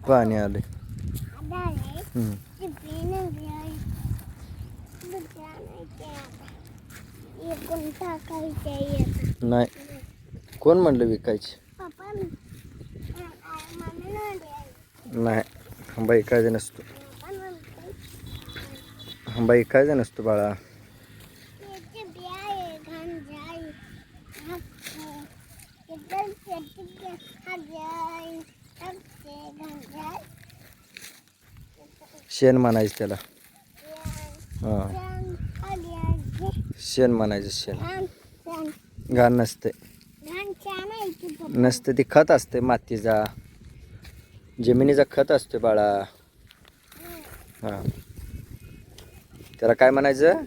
पाणी आले. नाही कोण म्हणलं विकायची? नाही आंबा इकायचा नसतो. आंबा इकायचा नसतो बाळा. शेण म्हणायचं त्याला. हा शेण म्हणायचं. शेण घाण नसते. नसते ती खत असते मातीचा, जमिनीचा खत असतो बाळा. हा त्याला काय म्हणायचं?